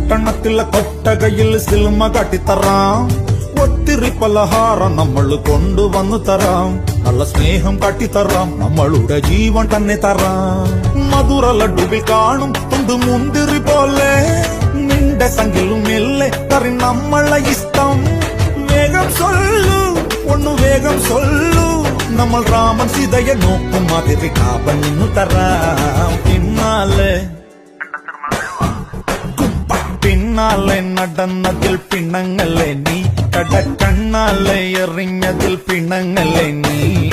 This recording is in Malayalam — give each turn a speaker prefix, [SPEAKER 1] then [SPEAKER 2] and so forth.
[SPEAKER 1] പട്ടണത്തിലെ കൊട്ടകയിൽ സിൽമ കാട്ടിത്തറാം. ഒത്തിരി പലഹാരം നമ്മൾ കൊണ്ടുവന്നു തരാം. നല്ല സ്നേഹം കാട്ടിത്തറാം. നമ്മളുടെ ജീവൻ തന്നെ തരാം. മധുര ലഡുവിൽ കാണും തുണ്ട് മുന്തിരി പോലെ നിന്റെ സംഖിലും മെല്ലെ തറി നമ്മളെ ഇഷ്ടം. വേഗം സൊല്ലു ഒന്നു വേഗം സൊല്ലു. നമ്മൾ രാമൻ സീതയെ നോക്കും മാതിരി കാപ്പൻ നിന്നു തരാം. പിന്നാലെ നടന്നതിൽ പിണങ്ങല്ലേ നീ. കടക്കണ്ണാലെ എറിഞ്ഞതിൽ പിണങ്ങല്ലേ നീ.